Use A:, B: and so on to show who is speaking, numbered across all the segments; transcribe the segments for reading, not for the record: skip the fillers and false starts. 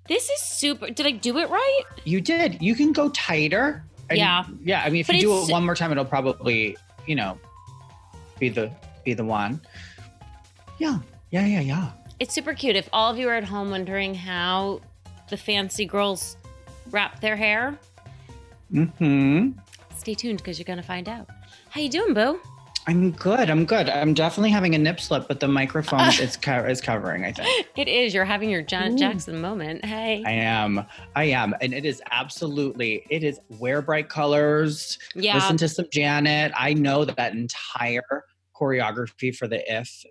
A: This is super. Did I do it right?
B: You did. You can go tighter.
A: Yeah.
B: Yeah. I mean, if
A: But
B: you do it one more time, it'll probably, be the one. Yeah. Yeah.
A: It's super cute. If all of you are at home wondering how the fancy girls wrap their hair, stay tuned because you're going to find out. How you doing, boo?
B: I'm good. I'm definitely having a nip slip, but the microphone is covering, I think.
A: It is. You're having your Janet Jackson moment. Hey.
B: I am. And it is wear bright colors.
A: Yeah.
B: Listen to some Janet. I know that entire choreography for the If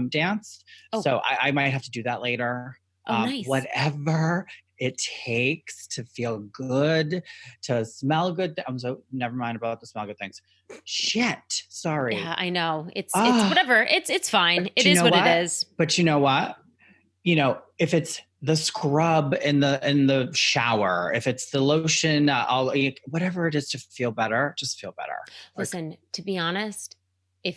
B: dance. Oh. So I might have to do that later.
A: Nice.
B: Whatever it takes to feel good, to smell good. Never mind about the smell good things. Shit. Sorry.
A: Yeah, I know. It's whatever. It's fine. It is what it is.
B: But you know what? If it's the scrub in the shower, if it's the lotion, whatever it is to feel better, just feel better.
A: Listen, to be honest, it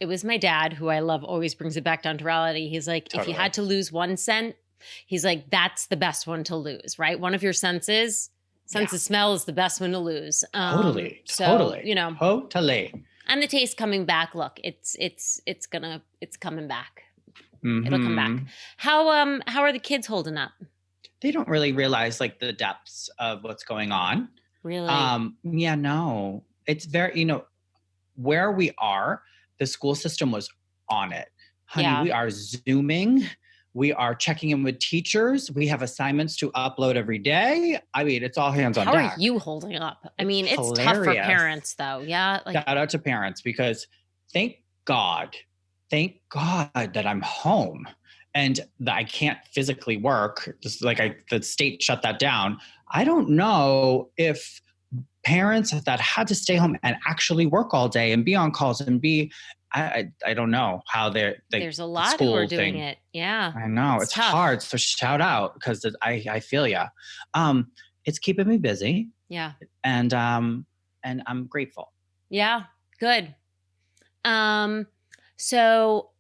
A: was my dad, who I love, always brings it back down to reality. He's like, If you had to lose one scent, he's like, that's the best one to lose, right? One of your senses of smell is the best one to lose.
B: Totally.
A: Totally. And the taste coming back. Look, it's coming back. Mm-hmm. It'll come back. How are the kids holding up?
B: They don't really realize the depths of what's going on.
A: Really?
B: Yeah, no. It's very, where we are, the school system was on it. Honey, we are Zooming. We are checking in with teachers. We have assignments to upload every day. I mean, it's all hands on deck.
A: How are you holding up? I mean, it's tough for parents, though. Yeah.
B: Shout out to parents, because thank God that I'm home and that I can't physically work. Just the state shut that down. I don't know if parents that had to stay home and actually work all day and be on calls and I don't know how
A: there's a lot who are doing it. Yeah.
B: I know. It's hard. So shout out, because I feel ya. It's keeping me busy.
A: Yeah.
B: And I'm grateful.
A: Yeah. Good. So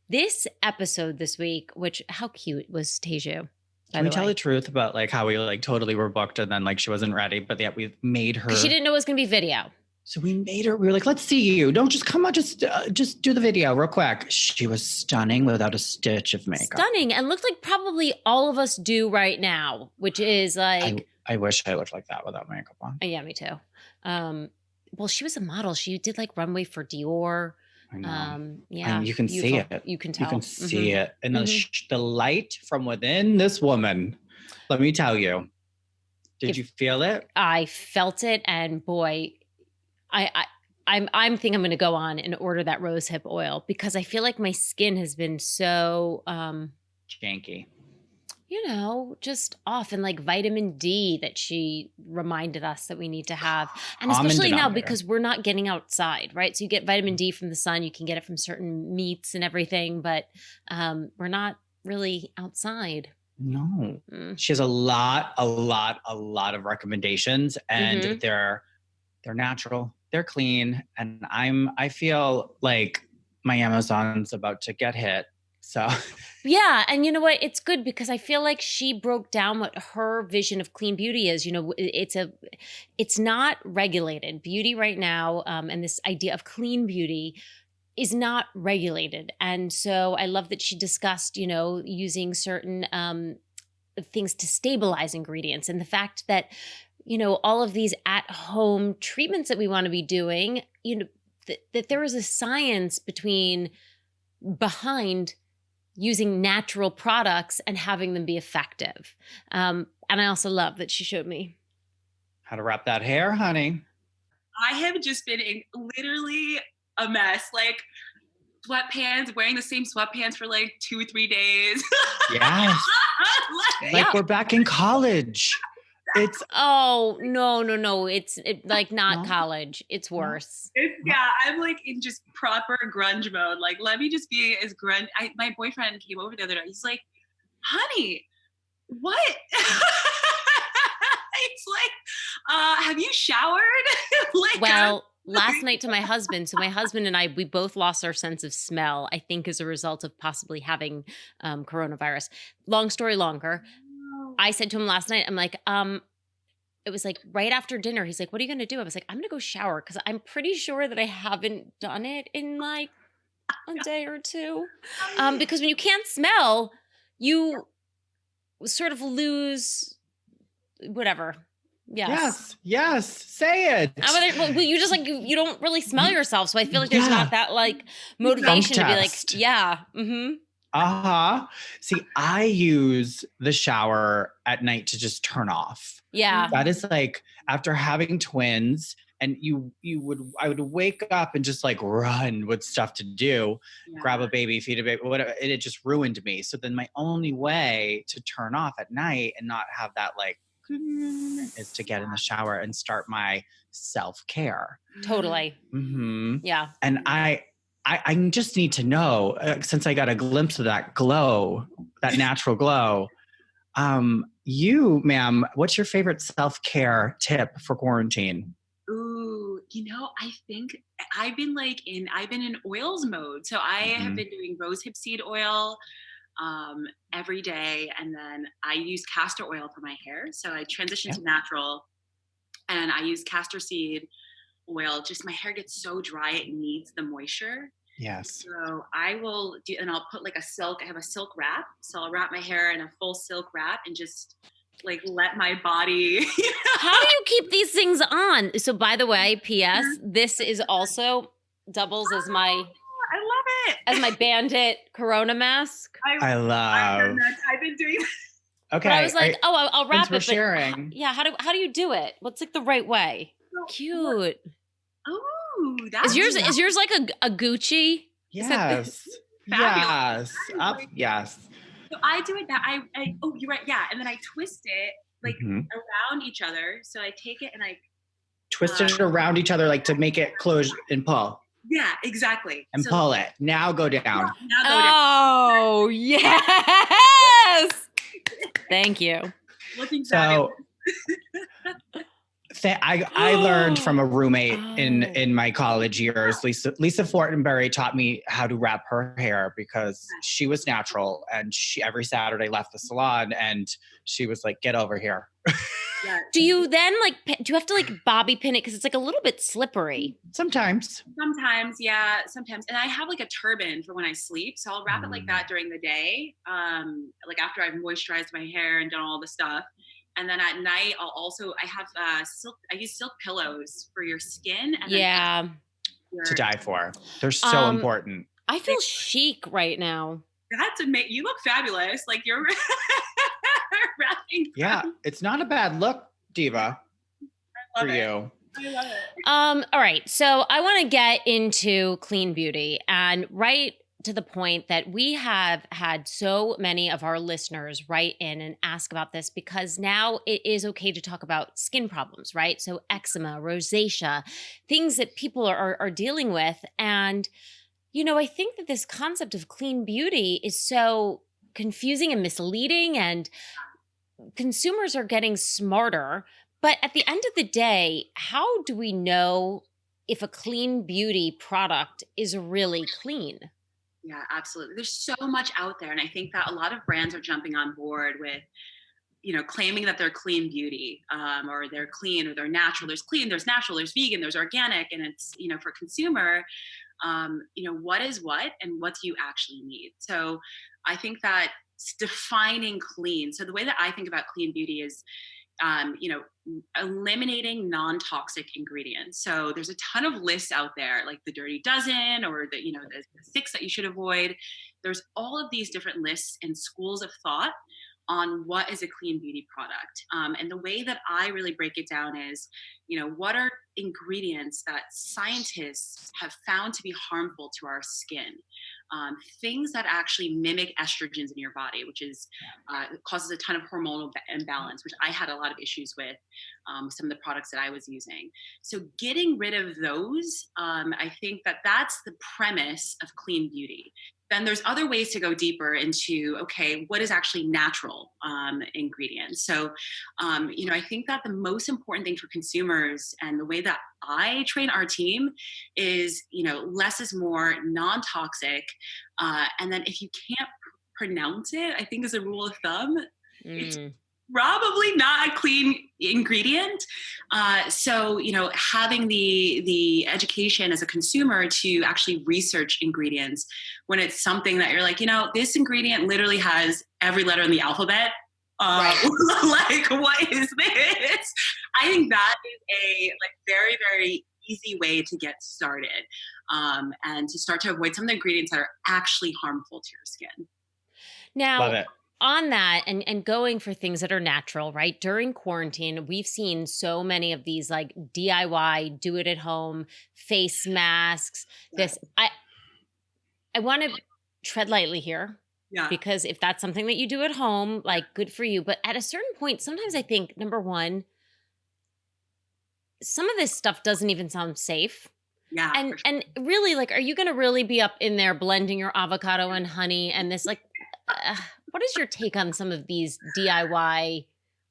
A: this episode this week, how cute was Teju?
B: Can we tell the truth about how we totally were booked and then she wasn't ready, but yet we made her.
A: She didn't know it was going to be video.
B: So we made her. We were like, let's see you. Don't just come on. Just do the video real quick. She was stunning without a stitch of makeup.
A: Stunning, and looked like probably all of us do right now, which is
B: I wish I looked like that without makeup on.
A: Yeah, me too. Well, she was a model. She did runway for Dior.
B: I know.
A: Yeah,
B: and you can see it.
A: You can tell.
B: You can see it, and the light from within this woman. Let me tell you. Did you feel it?
A: I felt it, and boy, I think I'm going to go on and order that rosehip oil, because I feel like my skin has been so
B: janky.
A: Just off, and vitamin D that she reminded us that we need to have. And especially now, because we're not getting outside, right? So you get vitamin D from the sun, you can get it from certain meats and everything, but we're not really outside.
B: No. She has a lot of recommendations, and they're natural, they're clean, and I feel like my Amazon's about to get hit. So
A: yeah, and you know what? It's good, because I feel like she broke down what her vision of clean beauty is. It's not regulated beauty right now, and this idea of clean beauty is not regulated. And so I love that she discussed, using certain things to stabilize ingredients, and the fact that all of these at-home treatments that we want to be doing, that there is a science behind using natural products and having them be effective. And I also love that she showed me
B: how to wrap that hair, honey.
C: I have just been literally a mess. Sweatpants, wearing the same sweatpants for 2 or 3 days.
B: Yes. We're back in college. It's
A: no. It's not college. It's worse.
C: I'm in just proper grunge mode. Let me just be as grunge. My boyfriend came over the other day. He's like, honey, what? It's have you showered?
A: Last night to my husband. So my husband and I, we both lost our sense of smell, I think as a result of possibly having coronavirus. Long story longer. I said to him last night, I'm like, it was like right after dinner. He's like, "What are you going to do?" I was like, "I'm going to go shower because I'm pretty sure that I haven't done it in like a day or two." Because when you can't smell, you sort of lose whatever. Yes.
B: Yes. Yes. Say it.
A: Well, you just like you don't really smell yourself, so I feel like there's
B: Yeah.
A: not that like
B: Funk
A: motivation to be like,
B: test.
A: yeah,
B: Uh-huh. See, I use the shower at night to just turn off.
A: yeah,
B: That is like after having twins, and I would wake up and just like run with stuff to do, grab a baby, feed a baby, whatever, and it just ruined me. So then my only way to turn off at night and not have that like is to get in the shower and start my self-care.
A: totally, yeah.
B: And I just need to know, since I got a glimpse of that glow, that natural glow. You, ma'am, what's your favorite self-care tip for quarantine?
C: Ooh, I think I've been in oils mode. So I have been doing rosehip seed oil every day, and then I use castor oil for my hair. So I transitioned to natural, and I use castor seed oil. Just my hair gets so dry, it needs the moisture.
B: Yes.
C: So I will do, and I'll put like I have a silk wrap. So I'll wrap my hair in a full silk wrap and just like let my body.
A: How do you keep these things on? So by the way, PS, this is also doubles as my
C: I love it.
A: as my bandit Corona mask.
B: I love.
C: I've been doing.
B: Okay.
A: But I was like, I'll wrap it.
B: We're
A: But
B: sharing.
A: yeah, how do you do it? What's like the right way? Cute.
C: Oh, that's
A: Is yours like a Gucci?
B: Yes.
C: Fabulous.
B: Yes. Yes.
C: So I do it that oh, you're right. Yeah. And then I twist it like around each other. So I take it and I
B: twist it around each other, like to make it close and pull.
C: Yeah, exactly.
B: And pull it. Now go down.
C: Now go down.
A: Oh, yes. Thank you.
C: Looking fabulous.
B: I learned from a roommate in my college years. Lisa Fortenberry taught me how to wrap her hair because she was natural, and she every Saturday left the salon, and she was like, "Get over here."
C: Yeah.
A: Do you then do you have to like bobby pin it because it's like a little bit slippery?
B: Sometimes,
C: yeah, sometimes. And I have like a turban for when I sleep, so I'll wrap it like that during the day, like after I've moisturized my hair and done all the stuff. And then at night, I have silk. I use silk pillows for your skin. And
A: yeah,
B: to die for. They're so important.
A: I feel chic right now.
C: That's amazing. You look fabulous. Like you're wrapping.
B: Yeah, it's not a bad look, Diva, for you.
C: I love it.
A: All right. So I want to get into clean beauty, and right to the point that we have had so many of our listeners write in and ask about this, because now it is okay to talk about skin problems, right? So eczema, rosacea, things that people are dealing with. And, I think that this concept of clean beauty is so confusing and misleading, and consumers are getting smarter. But at the end of the day, how do we know if a clean beauty product is really clean?
C: Yeah, absolutely. There's so much out there. And I think that a lot of brands are jumping on board with, claiming that they're clean beauty, or they're clean, or they're natural. There's clean, there's natural, there's vegan, there's organic. And it's, for consumer, what is what and what do you actually need? So I think that defining clean. So the way that I think about clean beauty is, eliminating non-toxic ingredients. So there's a ton of lists out there, like the Dirty Dozen, or the 6 that you should avoid. There's all of these different lists and schools of thought on what is a clean beauty product. And the way that I really break it down is, what are ingredients that scientists have found to be harmful to our skin? Things that actually mimic estrogens in your body, which is causes a ton of hormonal imbalance, which I had a lot of issues with some of the products that I was using. So getting rid of those, I think that that's the premise of clean beauty. Then there's other ways to go deeper into, okay, what is actually natural ingredients? So, I think that the most important thing for consumers, and the way that I train our team, is, less is more, non-toxic. And then if you can't pronounce it, I think as a rule of thumb, it's probably not a clean ingredient. So, having the education as a consumer to actually research ingredients when it's something that you're like, this ingredient literally has every letter in the alphabet.
A: Right.
C: Like, what is this? I think that is a very, very easy way to get started, and to start to avoid some of the ingredients that are actually harmful to your skin.
B: Love
A: Now,
B: it.
A: on that and going for things that are natural, right? During quarantine, we've seen so many of these like DIY, do it at home, face masks.
C: Yes.
A: This I want to tread lightly here
C: Yeah.
A: because if that's something that you do at home, like good for you. But at a certain point, sometimes I think number one, some of this stuff doesn't even sound safe.
C: Yeah.
A: And
C: For sure.
A: and really, like, are you going to really be up in there blending your avocado and honey and this like uh, what is your take on some of these DIY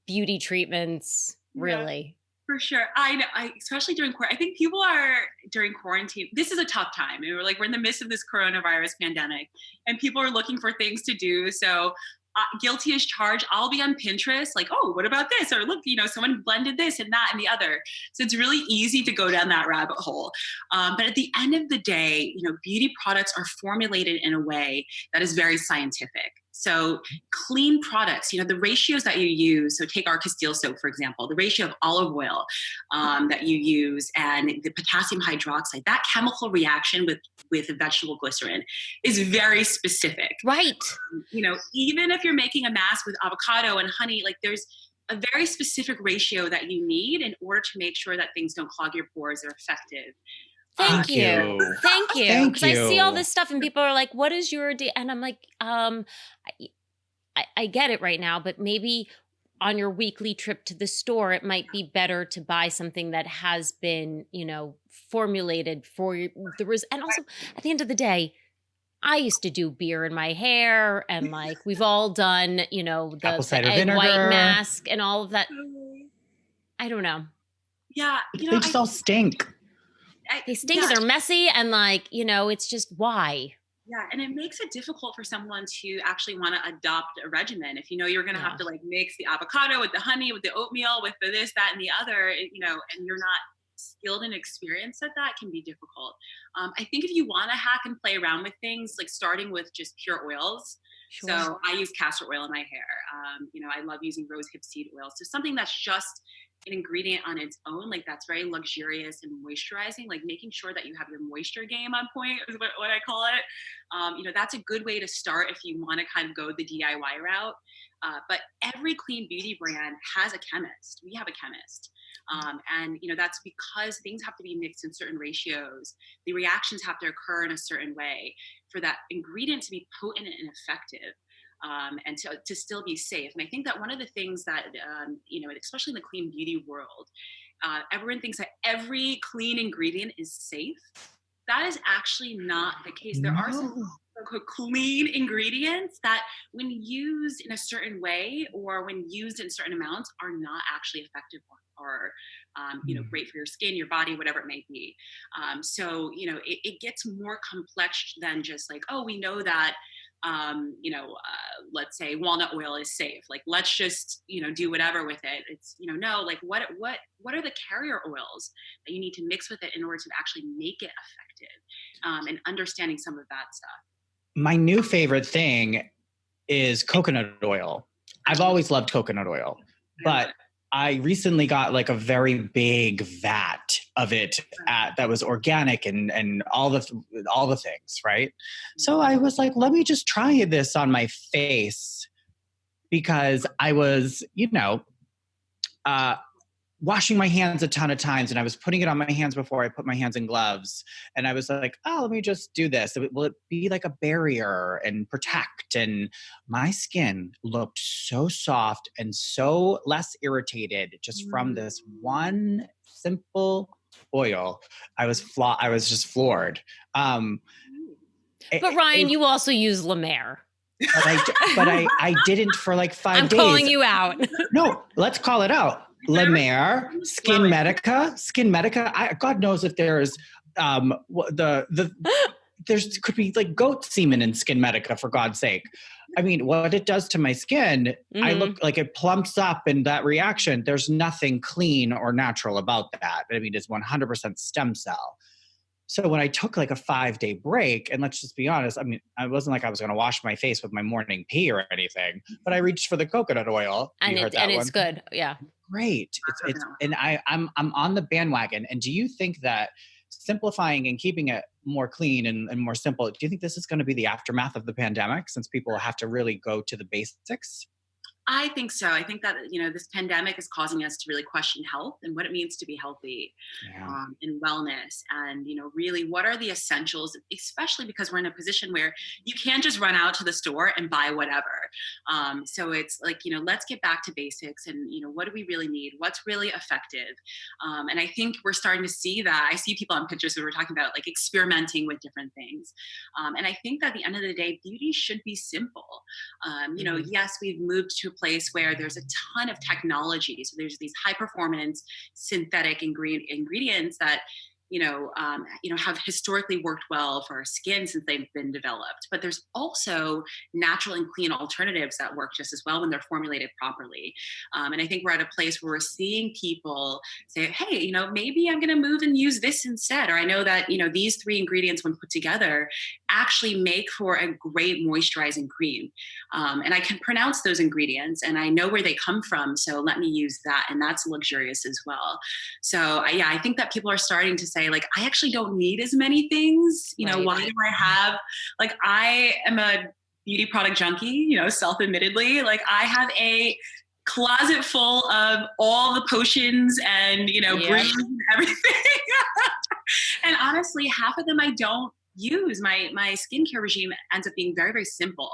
A: beauty treatments
C: Yeah.
A: really?
C: For sure. I know. Especially during quarantine. I think people are during quarantine. This is a tough time. We're in the midst of this coronavirus pandemic, and people are looking for things to do. So, guilty as charged. I'll be on Pinterest, like, oh, what about this? Or look, someone blended this and that and the other. So it's really easy to go down that rabbit hole. But at the end of the day, beauty products are formulated in a way that is very scientific. So clean products, the ratios that you use. So take our Castile soap, for example, the ratio of olive oil that you use and the potassium hydroxide, that chemical reaction with vegetable glycerin is very specific.
A: Right.
C: Even if you're making a mask with avocado and honey, like there's a very specific ratio that you need in order to make sure that things don't clog your pores. They're effective.
A: Thank you. Thank you.
B: Thank
A: Because I see all
B: you.
A: this stuff and people are like, what is your and I'm like, I get it right now, but maybe on your weekly trip to the store, it might be better to buy something that has been, formulated for and also at the end of the day, I used to do beer in my hair and like we've all done,
B: Apple
A: the
B: cider
A: egg white
B: vinegar.
A: mask and all of that. I don't know.
C: Yeah.
B: They just all stink.
A: They stink and they're messy and like, it's just why.
C: Yeah, and it makes it difficult for someone to actually want to adopt a regimen. If you're going to have to mix the avocado with the honey, with the oatmeal, with the this, that, and the other, and you're not skilled and experienced at that, can be difficult. I think if you want to hack and play around with things, like starting with just pure oils.
A: Sure.
C: So I use castor oil in my hair. I love using rosehip seed oil. So something that's just an ingredient on its own, like that's very luxurious and moisturizing, like making sure that you have your moisture game on point is what I call it. That's a good way to start if you want to kind of go the DIY route. But every clean beauty brand has a chemist. We have a chemist. And that's because things have to be mixed in certain ratios. The reactions have to occur in a certain way for that ingredient to be potent and effective. And to still be safe. And I think that one of the things that, especially in the clean beauty world, everyone thinks that every clean ingredient is safe. That is actually not the case. There are some clean ingredients that when used in a certain way or when used in certain amounts are not actually effective or great for your skin, your body, whatever it may be. So it gets more complex than just like, oh, we know that let's say walnut oil is safe. Like, let's just, do whatever with it. It's, no, like what are the carrier oils that you need to mix with it in order to actually make it effective, and understanding some of that stuff.
B: My new favorite thing is coconut oil. I've always loved coconut oil, but I recently got like a very big vat of it that was organic and all the things, right? So I was like, let me just try this on my face because I was, washing my hands a ton of times and I was putting it on my hands before I put my hands in gloves. And I was like, oh, let me just do this. Will it be like a barrier and protect? And my skin looked so soft and so less irritated just from this one simple oil. I was just floored.
A: But Ryan, you also use La Mer.
B: But I didn't for like 5 days.
A: I'm calling you out.
B: No, let's call it out. La Mer, Skin Medica. God knows if there's the there's could be like goat semen in Skin Medica, for God's sake. I mean, what it does to my skin, I
A: Mhm.
B: look like it plumps up in that reaction. There's nothing clean or natural about that. I mean, it's 100% stem cell. So when I took like a 5-day break, and let's just be honest, I mean, I wasn't like I was going to wash my face with my morning pee or anything, but I reached for the coconut oil.
A: And
B: You heard
A: and
B: that
A: it's
B: one?
A: good. Yeah.
B: Great. It's
C: Coconut.
B: and I'm on the bandwagon. And do you think that simplifying and keeping it more clean and more simple, do you think this is going to be the aftermath of the pandemic, since people have to really go to the basics?
C: I think so. I think that this pandemic is causing us to really question health and what it means to be healthy,
B: Yeah.
C: and wellness, and really what are the essentials, especially because we're in a position where you can't just run out to the store and buy whatever. So it's like let's get back to basics, and what do we really need? What's really effective? And I think we're starting to see that. I see people on pictures who were talking about like experimenting with different things, and I think that at the end of the day, beauty should be simple.
A: Mhm.
C: Yes, we've moved to a place where there's a ton of technology. So there's these high performance synthetic ingredients that have historically worked well for our skin since they've been developed. But there's also natural and clean alternatives that work just as well when they're formulated properly. And I think we're at a place where we're seeing people say, hey, maybe I'm going to move and use this instead. Or I know that these three ingredients, when put together, actually make for a great moisturizing cream. And I can pronounce those ingredients and I know where they come from. So let me use that. And that's luxurious as well. So yeah, I think that people are starting to say, like, I actually don't need as many things.
A: Right.
C: Why do I have, like, I am a beauty product junkie, self-admittedly. Like, I have a closet full of all the potions and,
A: Yep.
C: brews and everything. And honestly, half of them I don't use. My skincare regime ends up being very, very simple.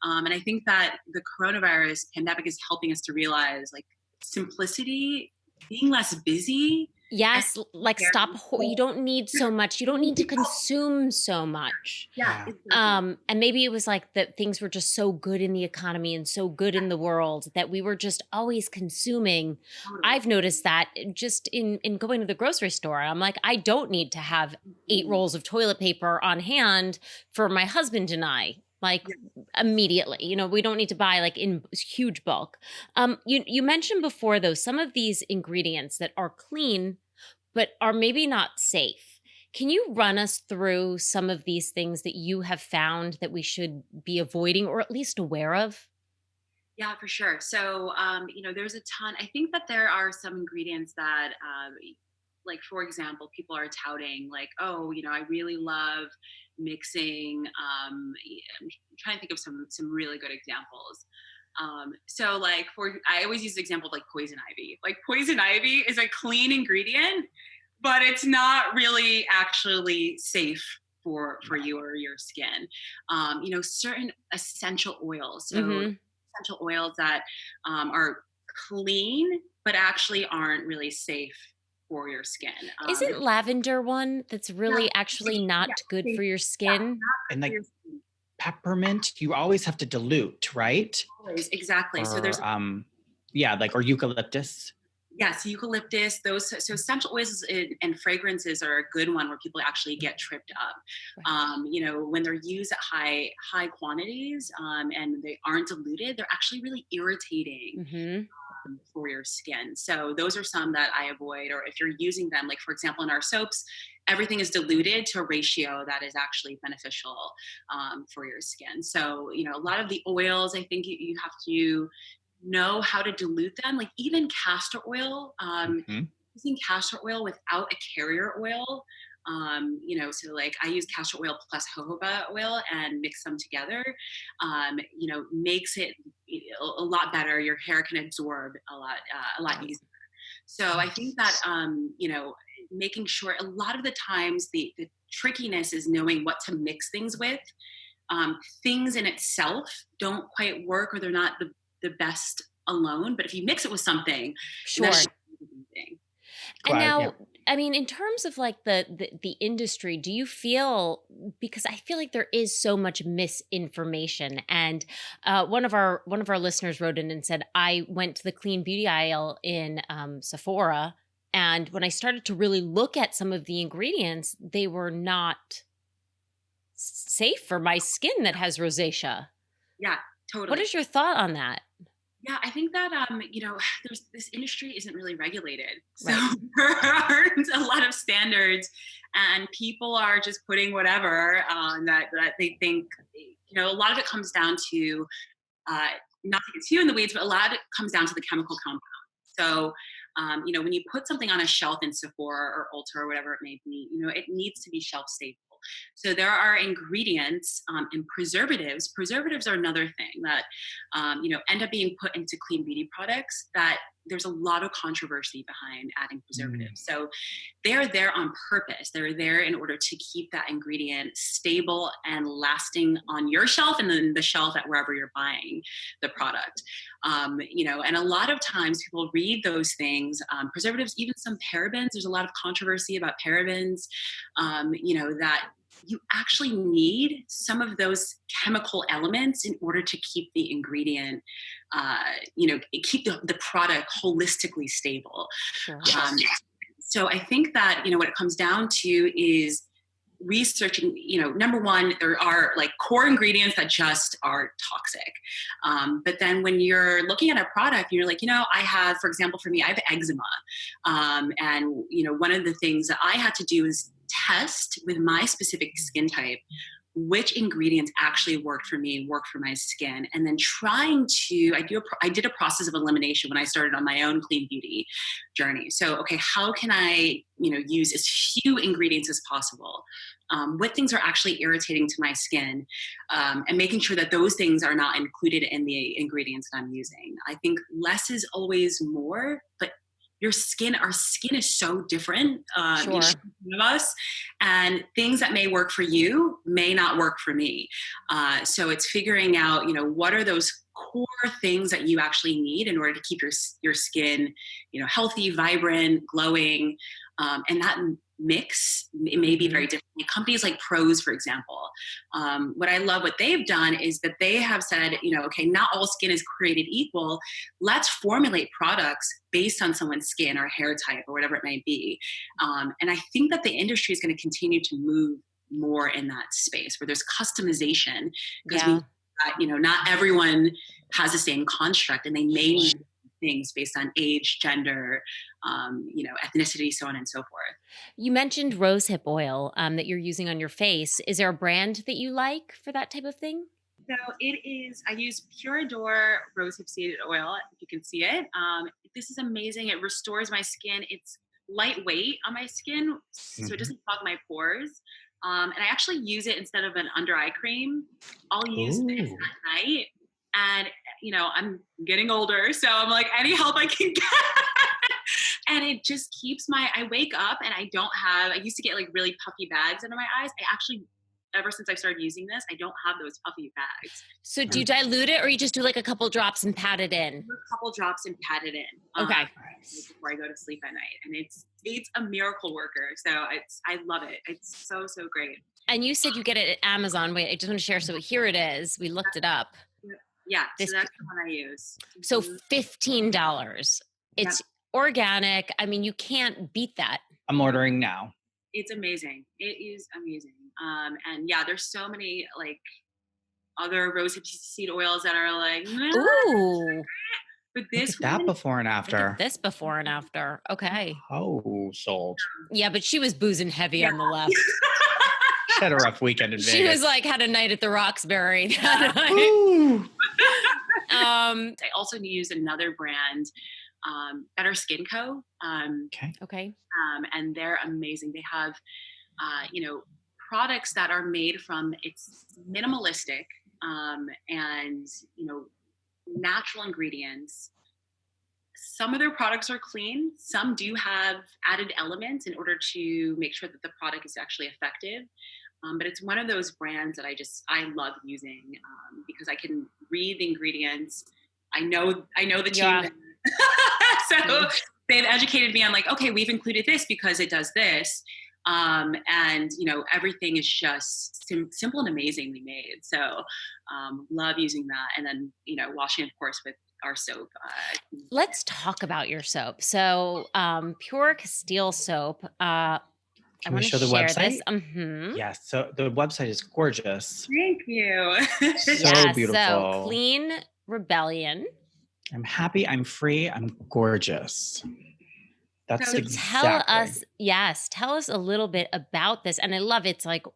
C: And I think that the coronavirus pandemic is helping us to realize, like, simplicity, being less busy, and
A: Yes, like stop.
C: caring.
A: You don't need so much. You don't need to consume so much.
C: Yeah,
B: Yeah.
C: exactly.
A: And maybe it was like that things were just so good in the economy and so good in the world that we were just always consuming.
C: Totally.
A: I've noticed that just in going to the grocery store. I'm like, I don't need to have 8
C: Mhm.
A: rolls of toilet paper on hand for my husband and I. Like
C: Yeah.
A: immediately, we don't need to buy like in huge bulk. You mentioned before though some of these ingredients that are clean but are maybe not safe. Can you run us through some of these things that you have found that we should be avoiding or at least aware of?
C: Yeah, for sure. So, there's a ton. I think that there are some ingredients that, like, for example, people are touting, like, oh, I really love mixing. I'm trying to think of some really good examples. So, like, I always use the example of like poison ivy. Like, poison ivy is a clean ingredient, but it's not really actually safe for you or your skin. Certain essential oils. So
A: Mhm.
C: essential oils that are clean but actually aren't really safe for your skin.
A: Isn't lavender one that's
C: Yeah,
A: really actually
C: yeah,
A: not good
C: safe,
A: for your
C: yeah,
A: skin?
C: not good
B: And
C: for
B: like
C: your skin.
B: peppermint, you always have to dilute, right?
C: Always, exactly. So there's
B: Or yeah, like or eucalyptus.
C: yes, eucalyptus. Those, so essential oils and fragrances are a good one where people actually get tripped up.
A: Right.
C: When they're used at high quantities, and they aren't diluted, they're actually really irritating
A: Mhm.
C: for your skin. So those are some that I avoid. Or if you're using them, like, for example, in our soaps, everything is diluted to a ratio that is actually beneficial, for your skin. So, a lot of the oils, I think you have to know how to dilute them. Like, even castor oil,
B: Hmm.
C: using castor oil without a carrier oil. So like I use castor oil plus jojoba oil and mix them together. Makes it a lot better. Your hair can absorb a lot
A: Right.
C: easier. So I think that making sure, a lot of the times the trickiness is knowing what to mix things with. Things in itself don't quite work, or they're not the best alone. But if you mix it with something, then that's
A: Sure.
C: just a different thing.
A: And
B: Glad, yeah.
A: now, I mean, in terms of like the industry, do you feel because I feel like there is so much misinformation, and one of our listeners wrote in and said I went to the clean beauty aisle in Sephora, and when I started to really look at some of the ingredients, they were not safe for my skin that has rosacea.
C: Yeah,
A: What
C: totally.
A: is your thought on that?
C: Yeah, I think that there's this industry isn't really regulated. So
A: Right.
C: there aren't a lot of standards and people are just putting whatever that they think, a lot of it comes down to uh, not to get too in the weeds, but a lot of it comes down to the chemical compound. So, when you put something on a shelf in Sephora or Ulta or whatever it may be, it needs to be shelf stable. So there are ingredients and preservatives. Preservatives are another thing that, end up being put into clean beauty products that there's a lot of controversy behind adding
B: Mm.
C: preservatives. So they're there on purpose. They're there in order to keep that ingredient stable and lasting on your shelf and then the shelf at wherever you're buying the product. And a lot of times people read those things, preservatives, even some parabens. There's a lot of controversy about parabens, that you actually need some of those chemical elements in order to keep the ingredient, keep the product holistically stable.
A: Sure.
C: Um, so I think that, what it comes down to is researching, number one, there are like core ingredients that just are toxic. But then when you're looking at a product, you're like, I have, for example, for me, I have eczema. And, one of the things that I had to do is test with my specific skin type which ingredients actually worked for me, worked for my skin, and then trying to, I did a process of elimination when I started on my own clean beauty journey. So, okay, how can I, use as few ingredients as possible? What things are actually irritating to my skin, and making sure that those things are not included in the ingredients that I'm using. I think less is always more, but our skin is so different,
A: Sure.
C: of us, and things that may work for you may not work for me. So it's figuring out, what are those core things that you actually need in order to keep your skin, healthy, vibrant, glowing, and that mix, it may be
A: Mhm.
C: very different. Companies like Pros, for example, what I love what they've done is that they have said, okay, not all skin is created equal. Let's formulate products based on someone's skin or hair type or whatever it may be. And I think that the industry is going to continue to move more in that space where there's customization because we,
A: Yeah.
C: not everyone has the same construct and they may need
A: Sure.
C: things based on age, gender, ethnicity, so on and so forth.
A: You mentioned rosehip oil that you're using on your face. Is there a brand that you like for that type of thing?
C: So it is, I use Pure Adore Rosehip Seed Oil, if you can see it. This is amazing. It restores my skin. It's lightweight on my skin, so it
B: Mhm.
C: doesn't clog my pores. And I actually use it instead of an under eye cream. I'll use this
B: Ooh.
C: at night. And, I'm getting older, so I'm like, any help I can get. And it just keeps I wake up and I used to get like really puffy bags under my eyes. Ever since I started using this, I don't have those puffy bags.
A: So do you
B: Mm.
A: dilute it or you just do like a couple drops and pat it in?
C: A couple drops and pat it in
A: Okay.
B: Nice.
C: before I go to sleep at night, and it's a miracle worker. So I love it. It's so so great.
A: And you said you get it at Amazon. Wait, I just want to share. So here it is. We looked it up.
C: Yeah, so
A: This
C: that's the one I use.
A: so
C: Mhm.
A: $15.
C: Yeah,
A: It's organic. I mean, you can't beat that.
B: I'm ordering now.
C: it's amazing. It is amazing. And yeah, there's so many like other rosehip seed oils that are like, "Nah,"
A: Ooh,
C: but
B: Look
C: this
B: at that
C: one,
B: before and
A: look at
B: after.
A: this before and after. Okay.
B: Oh, sold.
A: Yeah, but she was boozing heavy
C: yeah.
A: on the left.
B: She had a rough weekend in
A: She was
B: Vegas.
A: like had a night at the Roxbury
C: Yeah.
A: that night.
B: Ooh.
C: I also use another brand, Better Skin Co.
B: Okay.
A: Okay.
C: And they're amazing. They have, products that are made from it's minimalistic, and natural ingredients. Some of their products are clean. Some do have added elements in order to make sure that the product is actually effective. But it's one of those brands that I love using, because I can read the ingredients. I know the team,
A: Yeah.
C: so they've educated me on like, okay, we've included this because it does this, and everything is just simple and amazingly made. So love using that, and then washing, of course, with our soap.
A: Let's talk about your soap. So, Pure Castile soap. I
B: Can we
A: want
B: show
A: to
B: the
A: share
B: website?
A: this. Mm-hmm.
B: Yes. So the website is gorgeous.
C: Thank you.
B: So
A: Yeah. So
B: beautiful.
A: Clean Rebellion.
B: I'm happy. I'm free. I'm gorgeous. That's
C: So
A: So
B: exactly.
A: tell us a little bit about this. And I love it's like,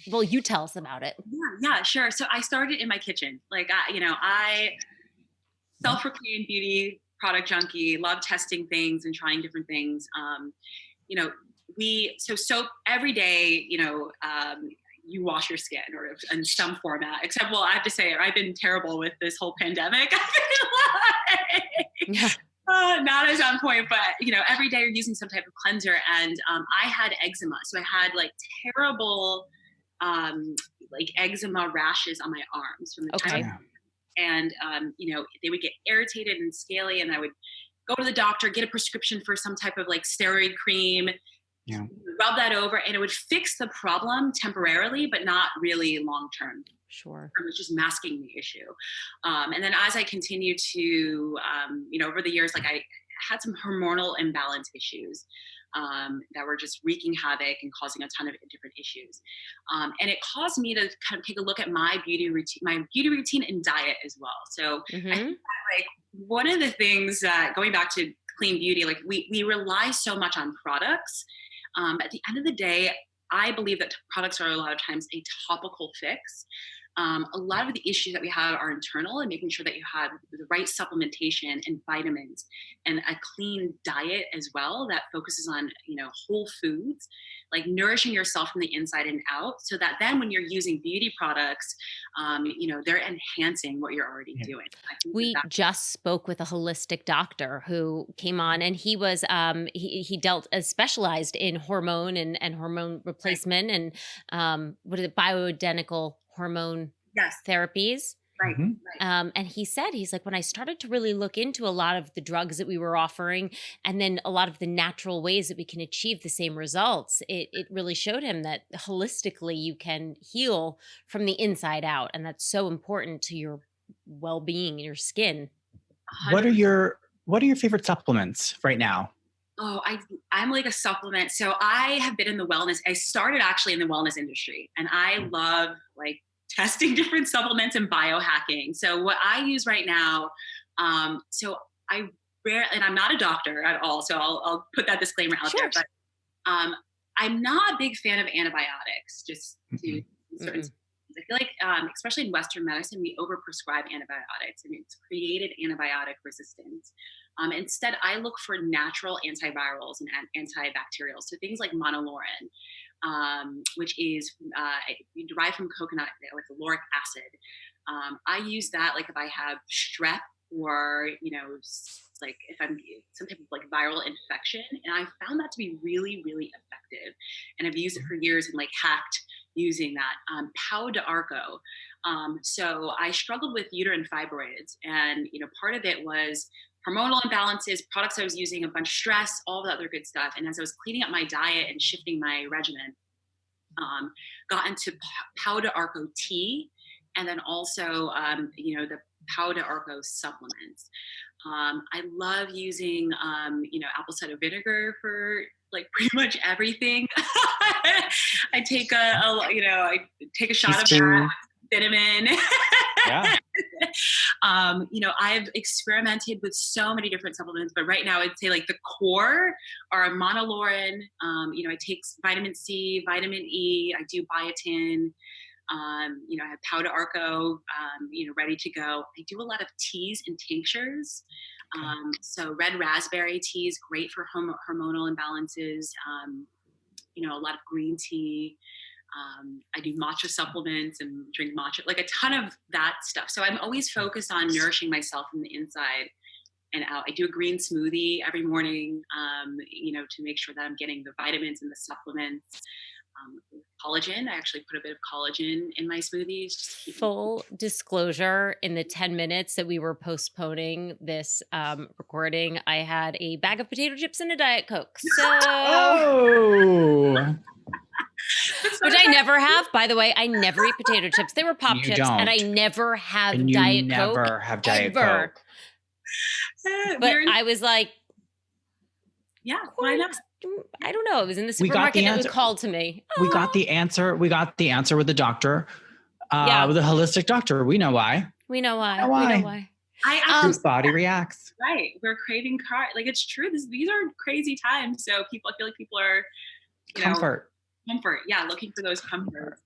A: well, you tell us about it.
C: yeah, sure. So I started in my kitchen. Like I self-proclaimed beauty product junkie, love testing things and trying different things. You know, soap every day, you wash your skin or in some format, except, well, I have to say, I've been terrible with this whole pandemic.
A: Yeah.
C: Not as on point, but every day you're using some type of cleanser. And I had eczema. So I had like terrible, like eczema rashes on my arms from the time.
A: Okay.
B: Yeah.
C: And, they would get irritated and scaly, and I would go to the doctor, get a prescription for some type of like steroid cream,
B: Yeah.
C: rub that over, and it would fix the problem temporarily, but not really long-term.
A: Sure.
C: It was just masking the issue. And then as I continued to, over the years, like I had some hormonal imbalance issues that were just wreaking havoc and causing a ton of different issues. And it caused me to kind of take a look at my beauty routine and diet as well. So I think that, like, one of the things that, going back to clean beauty, like we rely so much on products. At the end of the day, I believe that products are a lot of times a topical fix. A lot of the issues that we have are internal, and making sure that you have the right supplementation and vitamins and a clean diet as well that focuses on, whole foods, like nourishing yourself from the inside and out, so that then when you're using beauty products, they're enhancing what you're already doing. I think
A: We just spoke with a holistic doctor who came on, and he was he dealt specialized in hormone and hormone replacement and what is it, bioidentical hormone
C: yes,
A: therapies.
C: right,
B: Mhm.
C: right.
A: And he said, he's like, when I started to really look into a lot of the drugs that we were offering, and then a lot of the natural ways that we can achieve the same results, it really showed him that holistically you can heal from the inside out. And that's so important to your well-being, your skin.
B: What are your favorite supplements right now?
C: Oh, I'm like a supplement. So I have been in the wellness. I started actually in the wellness industry, and I love like testing different supplements and biohacking. So what I use right now, so I and I'm not a doctor at all, so I'll put that disclaimer out
A: Sure.
C: there. But I'm not a big fan of antibiotics. Just to certain. I feel like, especially in Western medicine, we overprescribe antibiotics, and it's created antibiotic resistance. Instead, I look for natural antivirals and antibacterials. So things like monolaurin, which is derived from coconut with lauric acid. I use that like if I have strep, or like if I'm some type of like viral infection, and I found that to be really, really effective. And I've used it for years and like hacked using that. Pau de Arco. So I struggled with uterine fibroids, and part of it was hormonal imbalances, products I was using, a bunch of stress, all the other good stuff. And as I was cleaning up my diet and shifting my regimen, got into Pau de Arco tea, and then also the Pau de Arco supplements. I love using apple cider vinegar for like pretty much everything. I take I take a shot of that, cinnamon.
B: Yeah.
C: I've experimented with so many different supplements, but right now I'd say like the core are monolaurin. I take vitamin C, vitamin E. I do biotin. I have Pau de Arco, ready to go. I do a lot of teas and tinctures. So red raspberry tea is great for hormonal imbalances. A lot of green tea. I do matcha supplements and drink matcha, like a ton of that stuff. So I'm always focused on nourishing myself from the inside and out. I do a green smoothie every morning, to make sure that I'm getting the vitamins and the supplements. Collagen, I actually put a bit of collagen in my smoothies.
A: Full disclosure, in the 10 minutes that we were postponing this recording, I had a bag of potato chips and a Diet Coke. So,
B: Oh.
A: which I never have, by the way. I never eat potato chips. They were pop
B: You
A: chips,
B: don't.
A: and I never have
B: And you
A: Diet Coke.
B: never have Diet
A: ever.
B: Coke.
A: But I was like,
C: yeah, why not?
A: I don't know. It was in the
B: We got the
A: supermarket. It was
B: answer.
A: called to me.
B: We got the answer. We got the answer with the doctor, with a holistic doctor. We know why.
A: We know why.
B: We know why.
A: We know why.
B: Whose body reacts.
C: Right. We're craving like it's true. These are crazy times. So I feel like people are,
B: Comfort.
C: Comfort. Yeah. Looking for those comforts.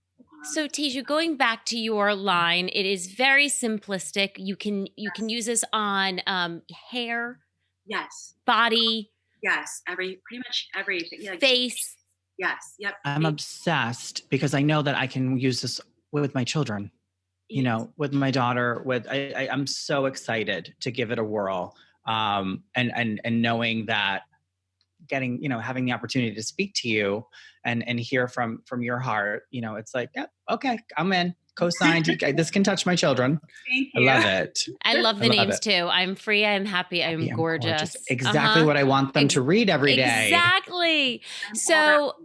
A: So Teju, going back to your line, it is very simplistic. You can use this on hair,
C: Yes.
A: body,
C: Yes. Pretty much everything. Yeah,
A: face.
C: Yes. Yep.
B: I'm obsessed because I know that I can use this with my children. With my daughter. I'm so excited to give it a whirl. And knowing that having the opportunity to speak to you and hear from your heart, it's like, yeah, okay, I'm in. Co-signed. This can touch my children.
C: Thank you.
B: I love it.
A: I love the names too. I'm free. I'm happy. I'm gorgeous.
B: Exactly what I want them to read every day.
A: Exactly. So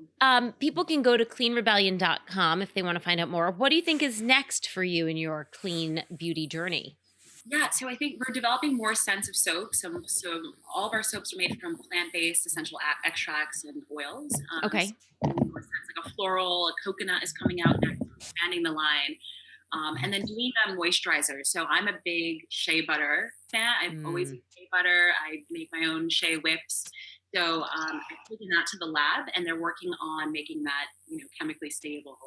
A: people can go to cleanrebellion.com if they want to find out more. What do you think is next for you in your clean beauty journey?
C: Yeah, so I think we're developing more scents of soaps. So all of our soaps are made from plant-based essential extracts and oils.
A: Okay.
C: So more scents, like a floral, a coconut is coming out next, expanding the line. And then doing moisturizers. So I'm a big shea butter fan. I've always used shea butter. I make my own shea whips. So I've taken that to the lab, and they're working on making that chemically stable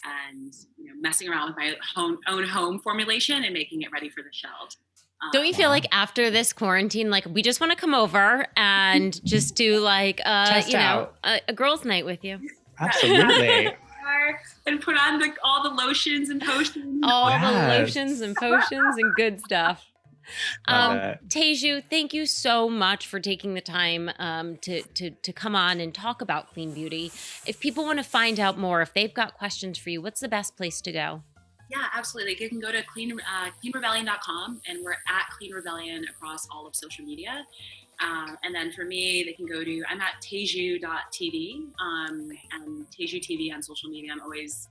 C: and messing around with my own home formulation and making it ready for the shelf.
A: Don't you feel like after this quarantine, like we just want to come over and just do like a girls' night with you?
B: Absolutely.
C: And put on all the lotions and potions.
A: All the lotions and potions and good stuff. Teju, thank you so much for taking the time to come on and talk about clean beauty. If people want to find out more, if they've got questions for you, what's the best place to go?
C: Yeah, absolutely. You can go to cleanrebellion.com, and we're at Clean Rebellion across all of social media. And then for me, they can go to, I'm at teju.tv, and Teju TV on social media. I'm always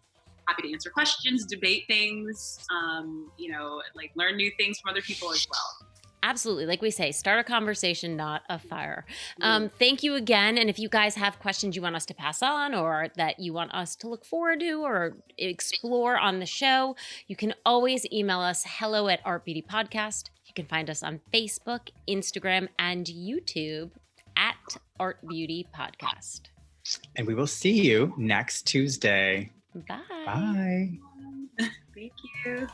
C: happy to answer questions, debate things, learn new things from other people as well.
A: Absolutely. Like we say, start a conversation, not a fire. Thank you again. And if you guys have questions you want us to pass on or that you want us to look forward to or explore on the show, you can always email us hello@artbeautypodcast. You can find us on Facebook, Instagram, and YouTube at Art Beauty Podcast.
B: And we will see you next Tuesday.
A: Bye.
B: Bye.
C: Thank you.